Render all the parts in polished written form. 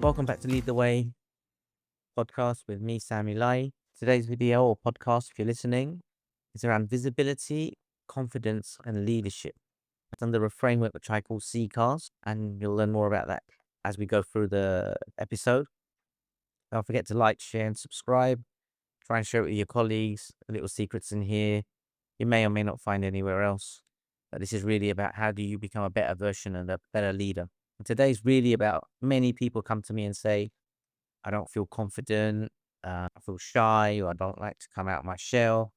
Welcome back to Lead the Way podcast with me, Sammy Lai. Today's video or podcast, if you're listening, is around visibility, confidence, and leadership. It's under a framework which I call CCARS, and you'll learn more about that as we go through the episode. Don't forget to like, share, and subscribe. Try and share it with your colleagues. Little secrets in here you may or may not find anywhere else. But this is really about how do you become a better version and a better leader. And today's really about many people come to me and say, I don't feel confident, I feel shy, or I don't like to come out of my shell.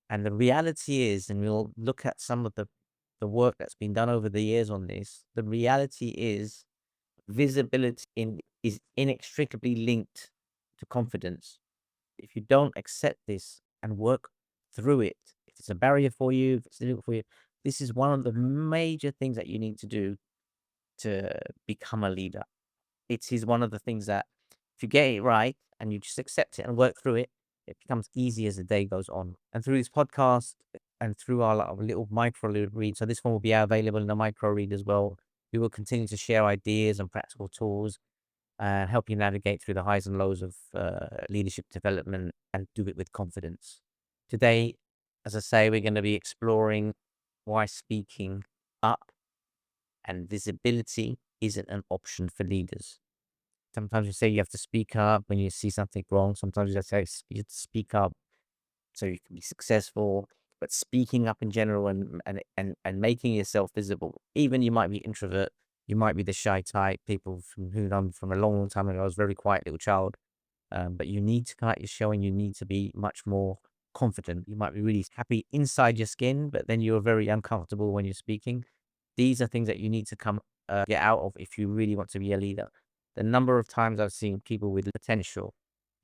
And the reality is, and we'll look at some of the work that's been done over the years on this, the reality is is inextricably linked to confidence. If you don't accept this and work through it, if it's a barrier for you, if it's difficult for you, this is one of the major things that you need to do to become a leader. It is one of the things that if you get it right and you just accept it and work through it, it becomes easy as the day goes on. And through this podcast and through our little micro read, so this one will be available in a micro read as well. We will continue to share ideas and practical tools and help you navigate through the highs and lows of leadership development and do it with confidence. Today, as I say, we're going to be exploring why speaking up and visibility isn't an option for leaders. Sometimes you say you have to speak up when you see something wrong. Sometimes you say you have to speak up so you can be successful. But speaking up in general and making yourself visible, even you might be introvert, you might be the shy type, people who know from a long, long time ago. I was a very quiet little child. But you need to come out your shell and you need to be much more confident. You might be really happy inside your skin, but then you're very uncomfortable when you're speaking. These are things that you need to get out of if you really want to be a leader. The number of times I've seen people with potential,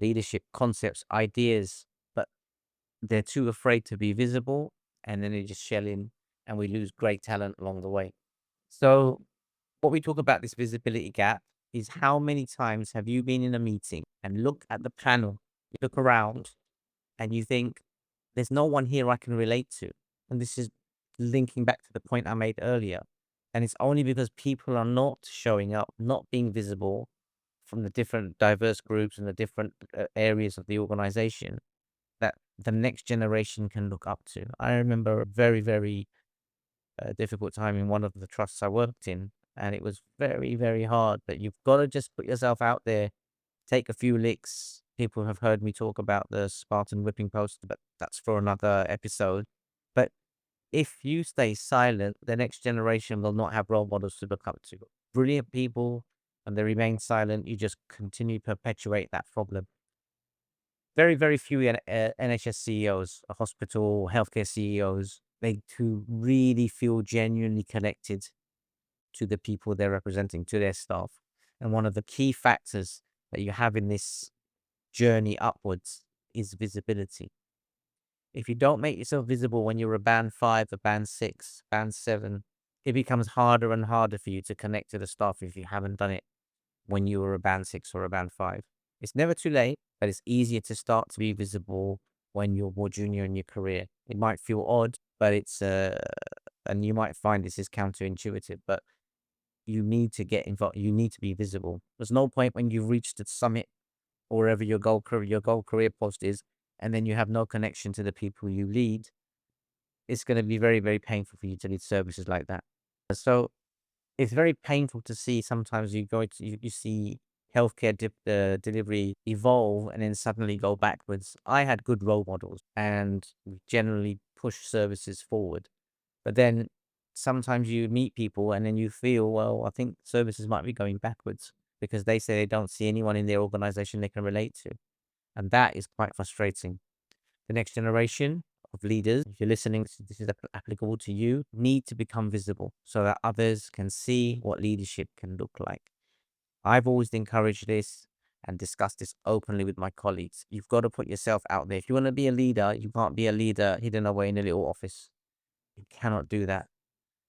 leadership concepts, ideas, but they're too afraid to be visible, and then they just shell in, and we lose great talent along the way. So, what we talk about this visibility gap is how many times have you been in a meeting and look at the panel, you look around, and you think, there's no one here I can relate to. And this is linking back to the point I made earlier. And it's only because people are not showing up, not being visible from the different diverse groups and the different areas of the organization that the next generation can look up to. I remember a very, very difficult time in one of the trusts I worked in, and it was very, very hard. But you've got to just put yourself out there, take a few licks. People have heard me talk about the Spartan whipping post, but that's for another episode. But if you stay silent, the next generation will not have role models to look up to. Brilliant people, and they remain silent, you just continue to perpetuate that problem. Very, very few NHS CEOs, hospital, healthcare CEOs, they to really feel genuinely connected to the people they're representing, to their staff. And one of the key factors that you have in this journey upwards is visibility. If you don't make yourself visible when you're a band 5, a band 6, band 7, it becomes harder and harder for you to connect to the staff if you haven't done it when you were a band 6 or a band 5. It's never too late, but it's easier to start to be visible when you're more junior in your career. It might feel odd, but and you might find this is counterintuitive, but you need to get involved. You need to be visible. There's no point when you've reached the summit or wherever your goal career post is, and then you have no connection to the people you lead. It's going to be very, very painful for you to lead services like that. So it's very painful to see sometimes you see healthcare delivery evolve and then suddenly go backwards. I had good role models and generally push services forward. But then sometimes you meet people and then you feel, well, I think services might be going backwards because they say they don't see anyone in their organization they can relate to. And that is quite frustrating. The next generation of leaders, if you're listening, this is applicable to you, need to become visible so that others can see what leadership can look like. I've always encouraged this and discussed this openly with my colleagues. You've got to put yourself out there. If you want to be a leader, you can't be a leader hidden away in a little office. You cannot do that.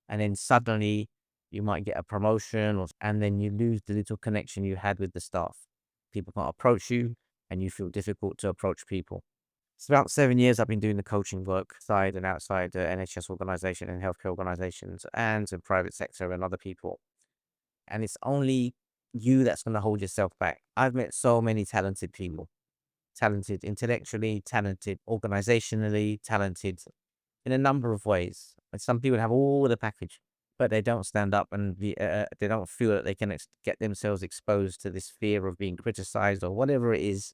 And then suddenly you might get a promotion and then you lose the little connection you had with the staff. People can't approach you and you feel difficult to approach people. It's about 7 years I've been doing the coaching work side and outside the NHS organization and healthcare organizations and the private sector and other people. And it's only you that's going to hold yourself back. I've met so many talented people, talented intellectually, talented organizationally, talented in a number of ways. And some people have all the package, but they don't stand up and they don't feel that they can get themselves exposed to this fear of being criticized or whatever it is,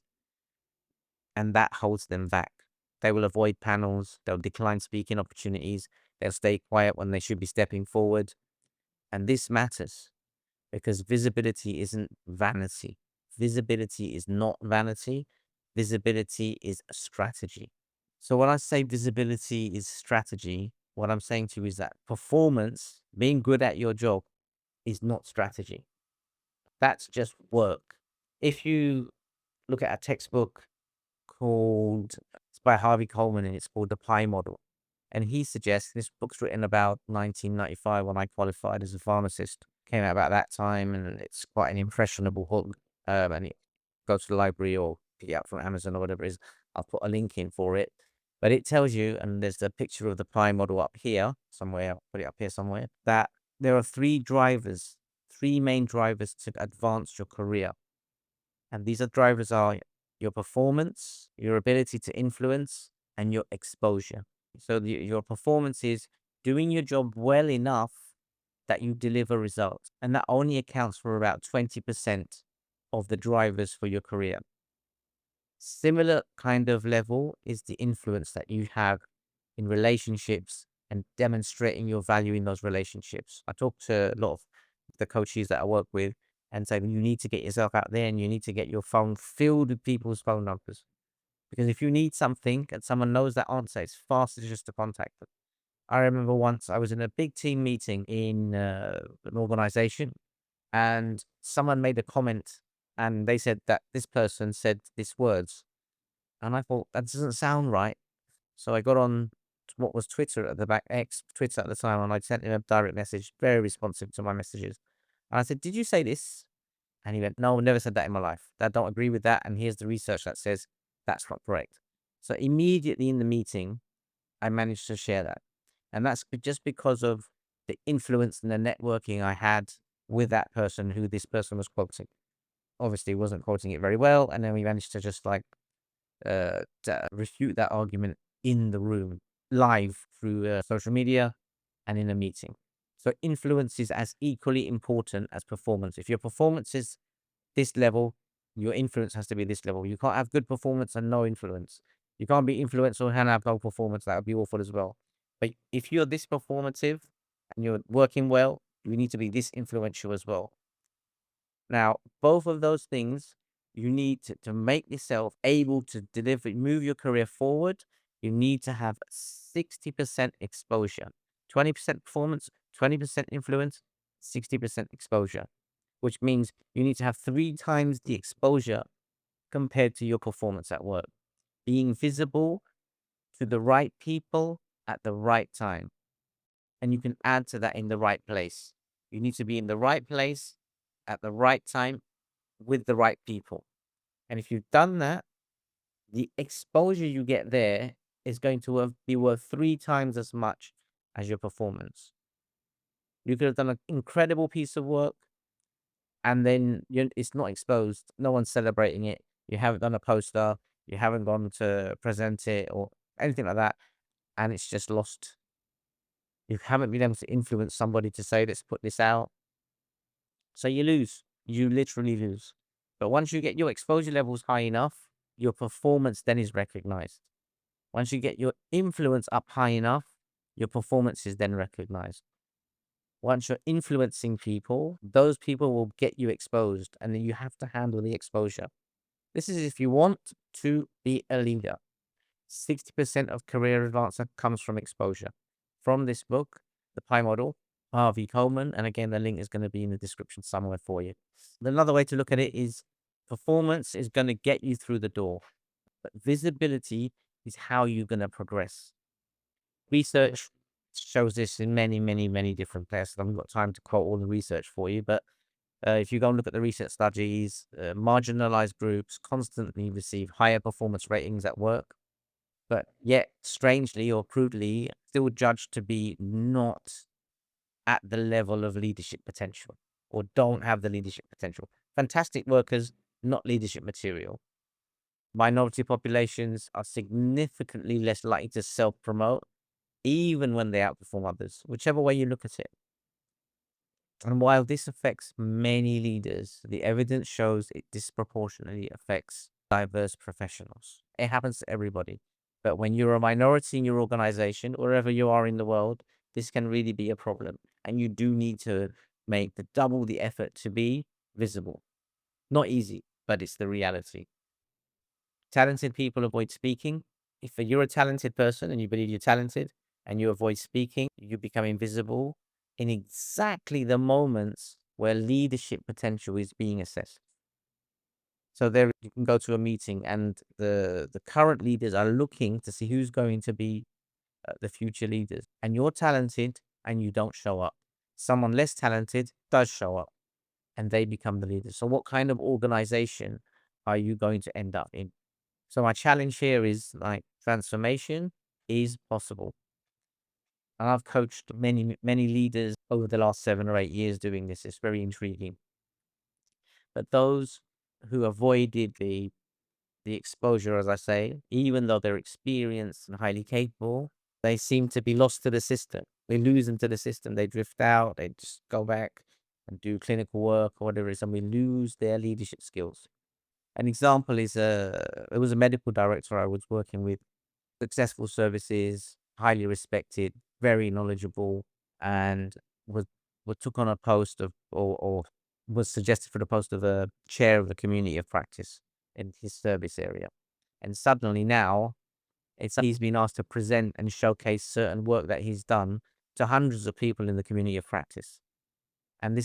and that holds them back. They will avoid panels, they'll decline speaking opportunities, they'll stay quiet when they should be stepping forward. And this matters because visibility isn't vanity. Visibility is not vanity. Visibility is a strategy. So when I say visibility is strategy, what I'm saying to you is that performance, being good at your job, is not strategy. That's just work. If you look at a textbook called, it's by Harvey Coleman and it's called The Pie Model. And he suggests, this book's written about 1995 when I qualified as a pharmacist, came out about that time, and it's quite an impressionable book. And it, go to the library or pick it up from Amazon or whatever it is. I'll put a link in for it. But it tells you, and there's the picture of the pie model up here somewhere, I'll put it up here somewhere, that there are three main drivers to advance your career. And these drivers are your performance, your ability to influence, and your exposure. So your performance is doing your job well enough that you deliver results. And that only accounts for about 20% of the drivers for your career. Similar kind of level is the influence that you have in relationships and demonstrating your value in those relationships. I talk to a lot of the coaches that I work with and say, you need to get yourself out there and you need to get your phone filled with people's phone numbers. Because if you need something and someone knows that answer, it's faster just to contact them. I remember once I was in a big team meeting in an organization and someone made a comment and they said that this person said these words. And I thought, that doesn't sound right. So I got on to what was Twitter at the back, Twitter at the time, and I sent him a direct message, very responsive to my messages. And I said, did you say this? And he went, no, never said that in my life. I don't agree with that. And here's the research that says that's not correct. So immediately in the meeting, I managed to share that. And that's just because of the influence and the networking I had with that person who this person was quoting. Obviously, wasn't quoting it very well. And then we managed to just like to refute that argument in the room, live through social media and in a meeting. So influence is as equally important as performance. If your performance is this level, your influence has to be this level. You can't have good performance and no influence. You can't be influential and have no performance. That would be awful as well. But if you're this performative and you're working well, you need to be this influential as well. Now, both of those things, you need to make yourself able to deliver, move your career forward. You need to have 60% exposure, 20% performance, 20% influence, 60% exposure, which means you need to have 3 times the exposure compared to your performance at work. Being visible to the right people at the right time. And you can add to that in the right place. You need to be in the right place at the right time with the right people. And if you've done that, the exposure you get there is going to be worth 3 times as much as your performance. You could have done an incredible piece of work and then it's not exposed. No one's celebrating it. You haven't done a poster. You haven't gone to present it or anything like that. And it's just lost. You haven't been able to influence somebody to say, let's put this out. So you lose. You literally lose. But once you get your exposure levels high enough, your performance then is recognized. Once you get your influence up high enough, your performance is then recognized. Once you're influencing people, those people will get you exposed, and then you have to handle the exposure. This is if you want to be a leader. 60% of career advancement comes from exposure. From this book, The Pie Model, Harvey Coleman, and again, the link is going to be in the description somewhere for you. Another way to look at it is performance is going to get you through the door, but visibility is how you're going to progress. Research shows this in many, many, many different places. I haven't got time to quote all the research for you, but if you go and look at the research studies, marginalized groups constantly receive higher performance ratings at work, but yet, strangely or crudely, still judged to be not at the level of leadership potential. or don't have the leadership potential. Fantastic workers, not leadership material. Minority populations are significantly less likely to self-promote, even when they outperform others, whichever way you look at it. And while this affects many leaders, the evidence shows it disproportionately affects diverse professionals. It happens to everybody. But when you're a minority in your organization, wherever you are in the world, this can really be a problem. And you do need to make double the effort to be visible. Not easy, but it's the reality. Talented people avoid speaking. If you're a talented person and you believe you're talented and you avoid speaking, you become invisible in exactly the moments where leadership potential is being assessed. So there you can go to a meeting and the current leaders are looking to see who's going to be the future leaders. And you're talented and you don't show up. Someone less talented does show up and they become the leaders. So what kind of organization are you going to end up in? So my challenge here is like transformation is possible. And I've coached many leaders over the last 7 or 8 years doing this. It's very intriguing. But those who avoided the exposure, as I say, even though they're experienced and highly capable, they seem to be lost to the system. They lose into the system. They drift out. They just go back and do clinical work or whatever it is, and we lose their leadership skills. An example is it was a medical director I was working with, successful services, highly respected, very knowledgeable, and was took on a post of or was suggested for the post of a chair of the community of practice in his service area. And suddenly now he's been asked to present and showcase certain work that he's done to hundreds of people in the community of practice. And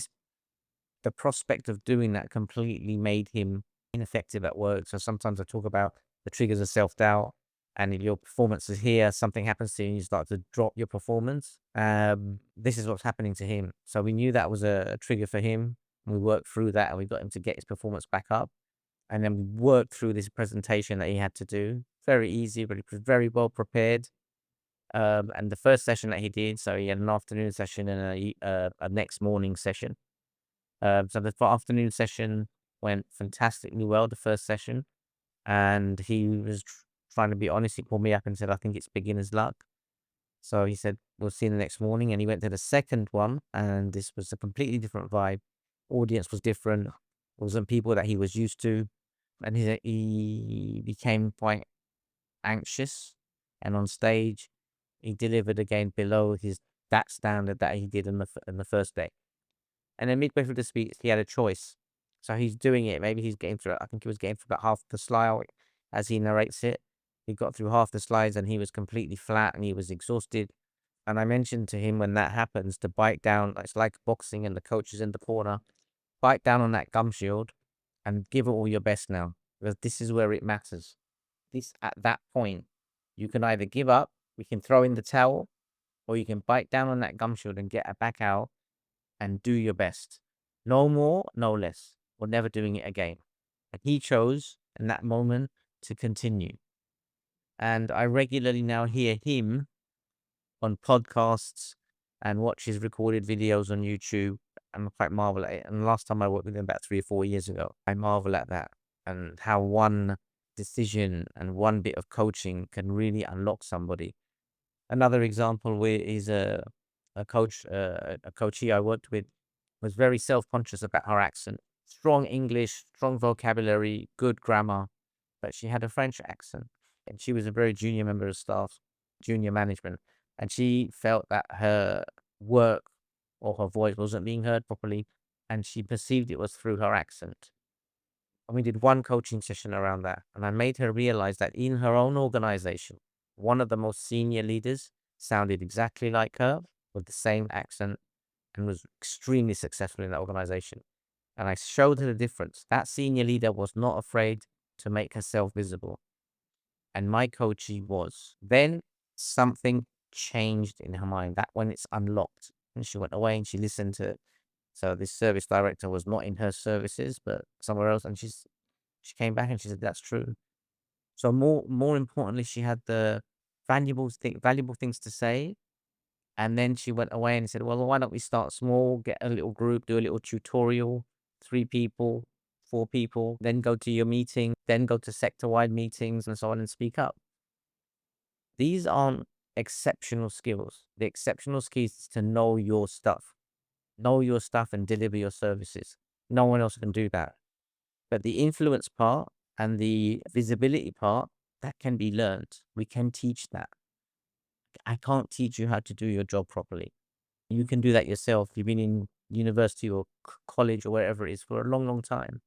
the prospect of doing that completely made him ineffective at work. So sometimes I talk about the triggers of self-doubt, and if your performance is here, something happens to you and you start to drop your performance. This is what's happening to him. So we knew that was a trigger for him. We worked through that and we got him to get his performance back up. And then we worked through this presentation that he had to do. Very easy, but he was very well prepared. And the first session that he did, so he had an afternoon session and a next morning session. So the afternoon session went fantastically well, the first session. And he was trying to be honest. He called me up and said, I think it's beginner's luck. So he said, we'll see you the next morning. And he went to the second one, and this was a completely different vibe. Audience was different. It wasn't people that he was used to. And he became quite anxious. And on stage, he delivered again below that standard that he did in the first day. And then midway through the speech, he had a choice. So he's doing it. Maybe he's getting through it. I think he was getting through about half the slide as he narrates it. He got through half the slides and he was completely flat and he was exhausted. And I mentioned to him when that happens to bite down. It's like boxing and the coach is in the corner. Bite down on that gum shield and give it all your best now. Because this is where it matters. At that point, you can either give up, we can throw in the towel, or you can bite down on that gum shield and get it back out and do your best. No more, no less. We're never doing it again. And he chose in that moment to continue. And I regularly now hear him on podcasts and watch his recorded videos on YouTube. And I quite marvel at it. And last time I worked with him about 3 or 4 years ago, I marvel at that and how one decision and one bit of coaching can really unlock somebody. Another example where is a coachee I worked with was very self-conscious about her accent. Strong English, strong vocabulary, good grammar, but she had a French accent. And she was a very junior member of staff, junior management. And she felt that her work or her voice wasn't being heard properly. And she perceived it was through her accent. And we did one coaching session around that. And I made her realize that in her own organization, one of the most senior leaders sounded exactly like her with the same accent and was extremely successful in that organization. And I showed her the difference. That senior leader was not afraid to make herself visible. And my coachee was. Then something changed in her mind. That when it's unlocked. And she went away and she listened to it. So this service director was not in her services, but somewhere else. And she came back and she said, that's true. So more importantly, she had the valuable things to say. And then she went away and said, well, why don't we start small, get a little group, do a little tutorial, 3 people, 4 people, then go to your meeting, then go to sector-wide meetings and so on and speak up. These aren't exceptional skills. The exceptional skills is to know your stuff. Know your stuff and deliver your services. No one else can do that. But the influence part and the visibility part, that can be learned. We can teach that. I can't teach you how to do your job properly. You can do that yourself. You've been in university or college or wherever it is for a long, long time.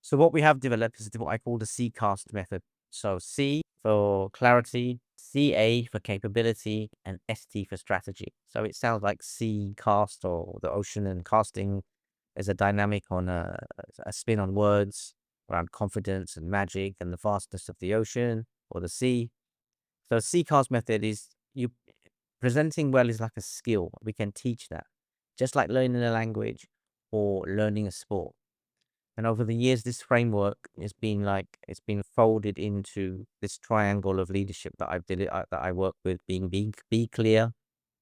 So what we have developed is what I call the CCAST method. So C for clarity, CA for capability, and ST for strategy. So it sounds like sea cast or the ocean, and casting is a dynamic on a spin on words around confidence and magic and the vastness of the ocean or the sea. So CCAST method is you presenting well is like a skill. We can teach that, just like learning a language or learning a sport. And over the years, this framework has been it's been folded into this triangle of leadership that that I work with, being be clear,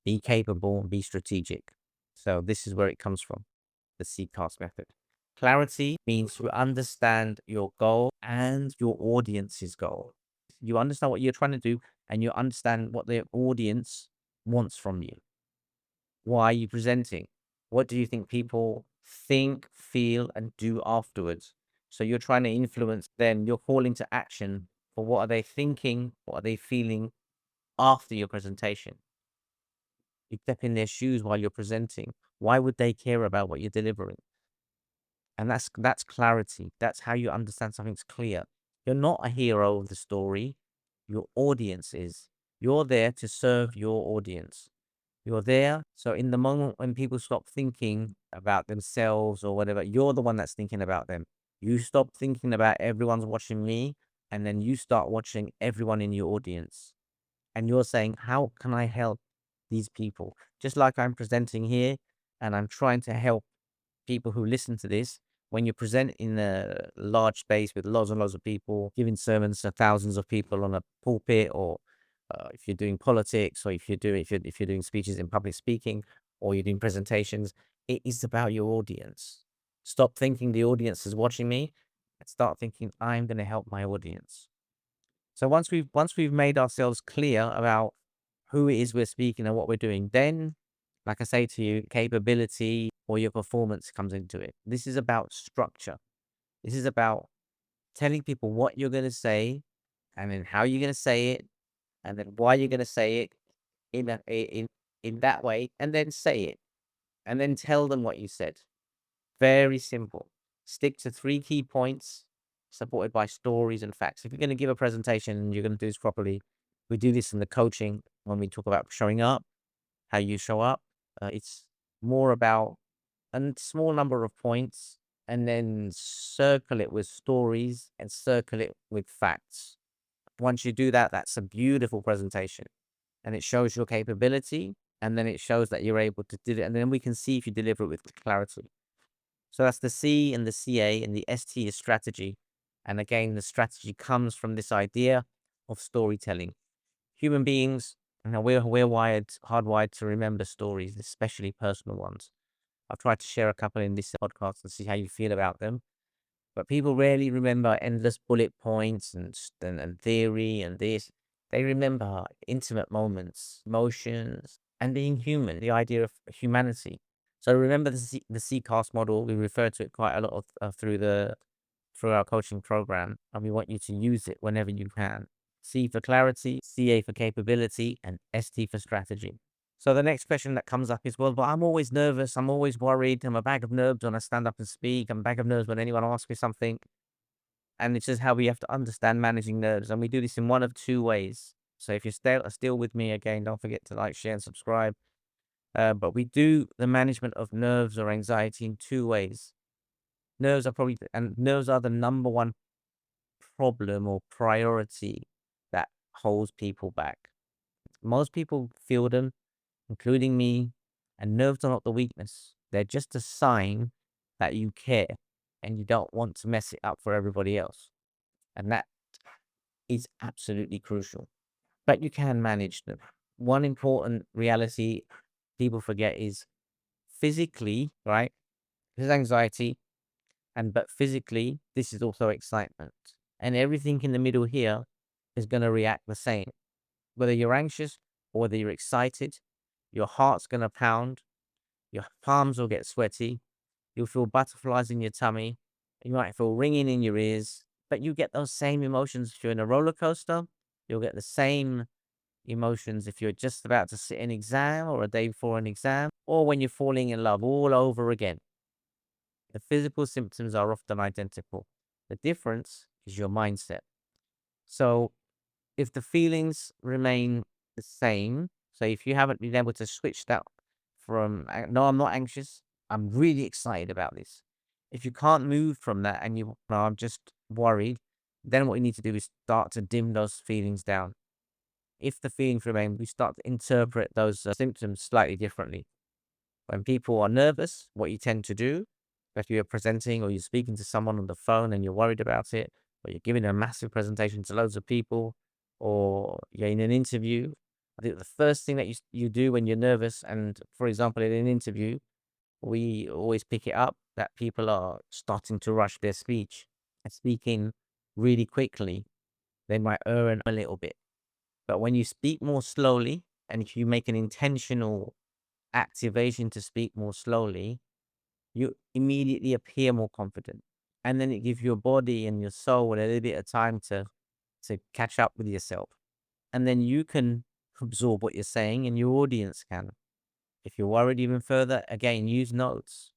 be capable, and be strategic. So this is where it comes from, the CCAST method. Clarity means you understand your goal and your audience's goal. You understand what you're trying to do, and you understand what the audience wants from you. Why are you presenting? What do you think people think, feel, and do afterwards? So you're trying to influence them. You're calling to action for what are they thinking? What are they feeling after your presentation? You step in their shoes while you're presenting. Why would they care about what you're delivering? And that's clarity. That's how you understand something's clear. You're not a hero of the story. Your audience is. You're there to serve your audience. You're there. So in the moment when people stop thinking about themselves or whatever, you're the one that's thinking about them. You stop thinking about everyone's watching me, and then you start watching everyone in your audience. And you're saying, how can I help these people? Just like I'm presenting here and I'm trying to help people who listen to this. When you present in a large space with lots and lots of people, giving sermons to thousands of people on a pulpit, or if you're doing politics, or if you're doing speeches in public speaking, or you're doing presentations, it is about your audience. Stop thinking the audience is watching me, and start thinking I'm going to help my audience. So once we've made ourselves clear about who it is we're speaking and what we're doing, then, like I say to you, capability or your performance comes into it. This is about structure. This is about telling people what you're going to say, and then how you're going to say it, and then why you're going to say it in that way, and then say it, and then tell them what you said. Very simple. Stick to 3 key points, supported by stories and facts. If you're going to give a presentation and you're going to do this properly, we do this in the coaching when we talk about showing up, how you show up. It's more about a small number of points, and then circle it with stories and circle it with facts. Once you do that, that's a beautiful presentation, and it shows your capability, and then it shows that you're able to do it, and then we can see if you deliver it with clarity. So that's the C and the CA, and the ST is strategy. And again, the strategy comes from this idea of storytelling. Human beings, we're hardwired to remember stories, especially personal ones. I've tried to share a couple in this podcast and see how you feel about them. But people rarely remember endless bullet points and theory and this. They remember intimate moments, emotions, and being human, the idea of humanity. So remember the CCAST model. We refer to it quite a lot through our coaching program, and we want you to use it whenever you can. C for clarity, CA for capability, and ST for strategy. So the next question that comes up is, well, but I'm always nervous. I'm always worried. I'm a bag of nerves when I stand up and speak. I'm a bag of nerves when anyone asks me something. And it's just how we have to understand managing nerves. And we do this in one of 2 ways. So if you're still with me, again, don't forget to like, share, and subscribe. But we do the management of nerves or anxiety in 2 ways. Nerves are the number one problem or priority that holds people back. Most people feel them, including me, and nerves are not the weakness. They're just a sign that you care and you don't want to mess it up for everybody else. And that is absolutely crucial. But you can manage them. one important reality people forget is physically, right? This is anxiety, but physically, this is also excitement. And everything in the middle here is going to react the same. Whether you're anxious or whether you're excited, your heart's going to pound, your palms will get sweaty, you'll feel butterflies in your tummy, you might feel ringing in your ears, but you get those same emotions if you're in a roller coaster. You'll get the same emotions if you're just about to sit an exam or a day before an exam, or when you're falling in love all over again. The physical symptoms are often identical. The difference is your mindset. So if the feelings remain the same, so if you haven't been able to switch that from, no, I'm not anxious, I'm really excited about this. If you can't move from that and you, no, I'm just worried, then what you need to do is start to dim those feelings down. If the feelings remain, we start to interpret those symptoms slightly differently. When people are nervous, what you tend to do, if you're presenting or you're speaking to someone on the phone and you're worried about it, or you're giving a massive presentation to loads of people, or you're in an interview, I think the first thing that you do when you're nervous, and for example, in an interview, we always pick it up that people are starting to rush their speech and speaking really quickly. They might err a little bit. But when you speak more slowly, and if you make an intentional activation to speak more slowly, you immediately appear more confident. And then it gives your body and your soul a little bit of time to catch up with yourself. And then you can absorb what you're saying and your audience can. If you're worried even further, again, use notes.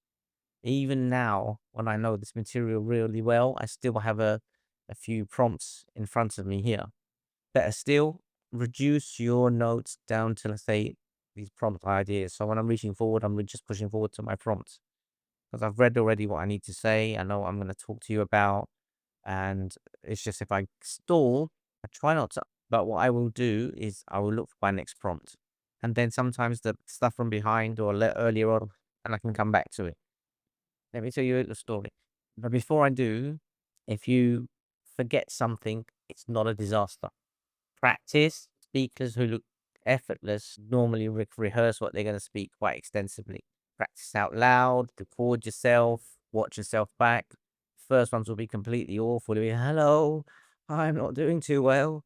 Even now, when I know this material really well, I still have a few prompts in front of me here. Better still, reduce your notes down to, let's say, these prompt ideas. So when I'm reaching forward, I'm just pushing forward to my prompts because I've read already what I need to say. I know what I'm going to talk to you about. And it's just if I stall, I try not to. But what I will do is I will look for my next prompt. And then sometimes the stuff from behind or earlier on, and I can come back to it. Let me tell you a little story. But before I do, if you forget something, it's not a disaster. Practice. Speakers who look effortless normally rehearse what they're going to speak quite extensively. Practice out loud, record yourself, watch yourself back. First ones will be completely awful. You'll be, hello, I'm not doing too well.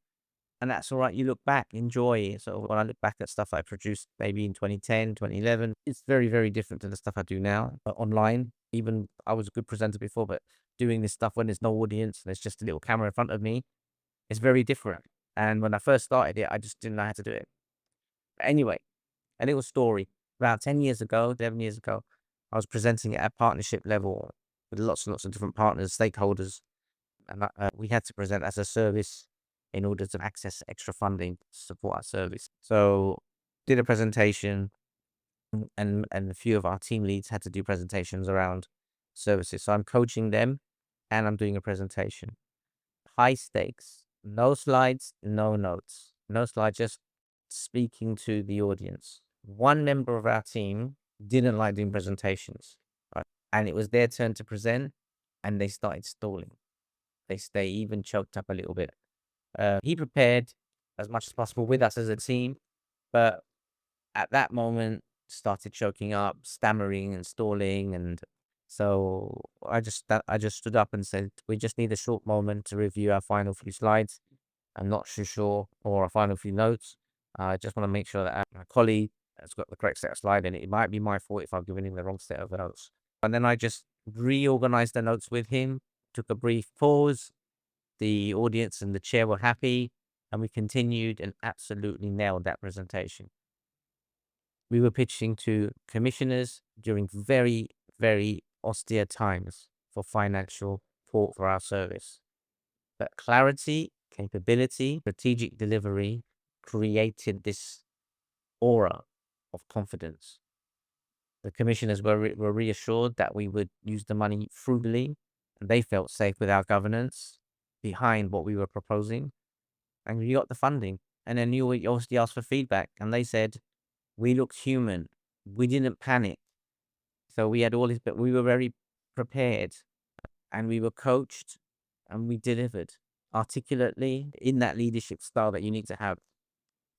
And that's all right. You look back, enjoy it. So when I look back at stuff I produced maybe in 2010, 2011, it's very, very different to the stuff I do now online. Even I was a good presenter before, but doing this stuff when there's no audience, there's just a little camera in front of me, it's very different. And when I first started it, I just didn't know how to do it. But anyway, a little story. About 10 years ago, 11 years ago, I was presenting at a partnership level with lots and lots of different partners, stakeholders. And we had to present as a service in order to access extra funding to support our service. So did a presentation and a few of our team leads had to do presentations around services. So I'm coaching them and I'm doing a presentation. High stakes, no slides, no notes, no slides, just speaking to the audience. One member of our team didn't like doing presentations, right? And it was their turn to present, and they started stalling. They even choked up a little bit. He prepared as much as possible with us as a team, but at that moment started choking up, stammering and stalling, and so I just stood up and said, "We just need a short moment to review our final few slides. I'm not too sure, or our final few notes. I just want to make sure that my colleague has got the correct set of slide, and it might be my fault if I've given him the wrong set of notes." And then I just reorganized the notes with him, took a brief pause. The audience and the chair were happy, and we continued and absolutely nailed that presentation. We were pitching to commissioners during very, very austere times for financial support for our service. But clarity, capability, strategic delivery created this aura of confidence. The commissioners were reassured that we would use the money frugally, and they felt safe with our governance behind what we were proposing. And we got the funding. And then you obviously asked for feedback, and they said, we looked human. We didn't panic. So we had all this, but we were very prepared and we were coached and we delivered articulately in that leadership style that you need to have.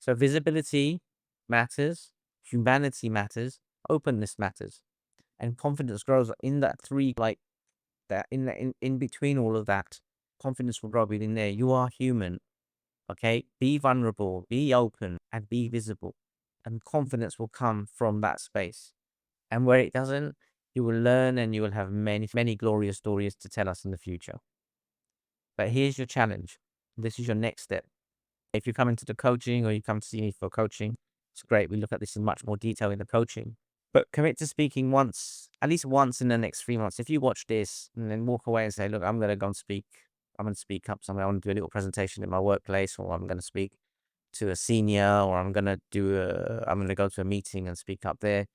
So visibility matters, humanity matters, openness matters, and confidence grows in that three, like that in between all of that. Confidence will grow within there. You are human. Okay, be vulnerable, be open, and be visible, and confidence will come from that space. And where it doesn't, you will learn, and you will have many glorious stories to tell us in the future. But here's your challenge. This is your next step. If you come into the coaching, or you come to see me for coaching, it's great. We look at this in much more detail in the coaching. But commit to speaking once, at least once in the next 3 months. If you watch this and then walk away and say, look, I'm going to go and speak. I'm going to speak up somewhere. I want to do a little presentation in my workplace, or I'm going to speak to a senior, or I'm going to go to a meeting and speak up there.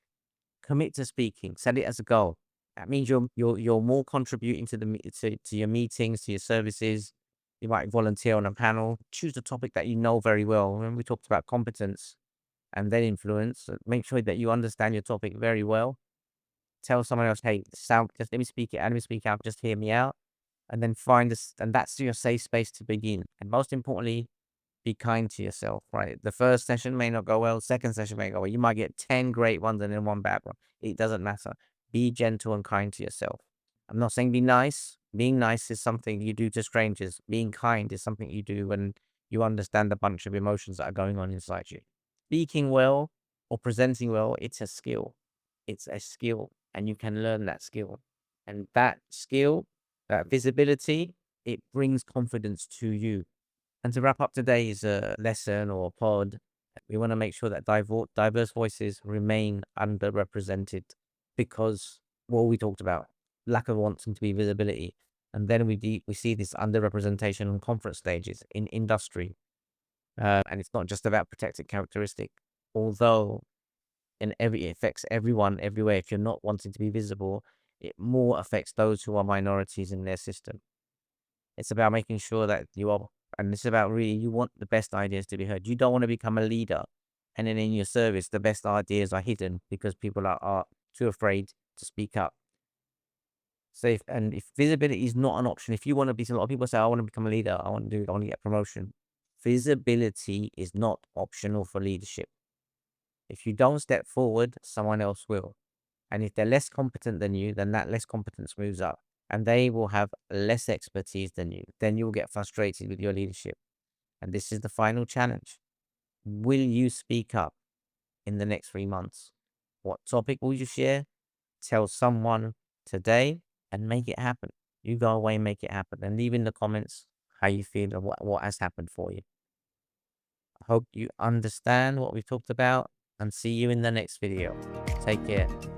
Commit to speaking. Set it as a goal. That means you're more contributing to to your meetings, to your services. You might volunteer on a panel. Choose a topic that you know very well. When we talked about competence and then influence, make sure that you understand your topic very well. Tell someone else, hey, just let me speak it, let me speak out, just hear me out. And then find this, and that's your safe space to begin. And most importantly, be kind to yourself, right? The first session may not go well, second session may go well. You might get 10 great ones and then one bad one. It doesn't matter. Be gentle and kind to yourself. I'm not saying be nice. Being nice is something you do to strangers. Being kind is something you do when you understand a bunch of emotions that are going on inside you. Speaking well or presenting well, it's a skill. It's a skill, and you can learn that skill. And that skill, that visibility, it brings confidence to you. And to wrap up today's lesson or pod, we want to make sure that diverse voices remain underrepresented, because what we talked about, lack of wanting to be visibility. And then we see this underrepresentation on conference stages in industry. And it's not just about protected characteristic, although it affects everyone everywhere. If you're not wanting to be visible, it more affects those who are minorities in their system. It's about making sure that you are, and it's about really, you want the best ideas to be heard. You don't want to become a leader, and then in your service, the best ideas are hidden because people are too afraid to speak up. So if visibility is not an option, if you want to be, a lot of people say, I want to become a leader, I want to get promotion. Visibility is not optional for leadership. If you don't step forward, someone else will. And if they're less competent than you, then that less competence moves up, and they will have less expertise than you. Then you'll get frustrated with your leadership. And this is the final challenge. Will you speak up in the next 3 months? What topic will you share? Tell someone today and make it happen. You go away and make it happen, and leave in the comments how you feel and what has happened for you. I hope you understand what we've talked about, and see you in the next video. Take care.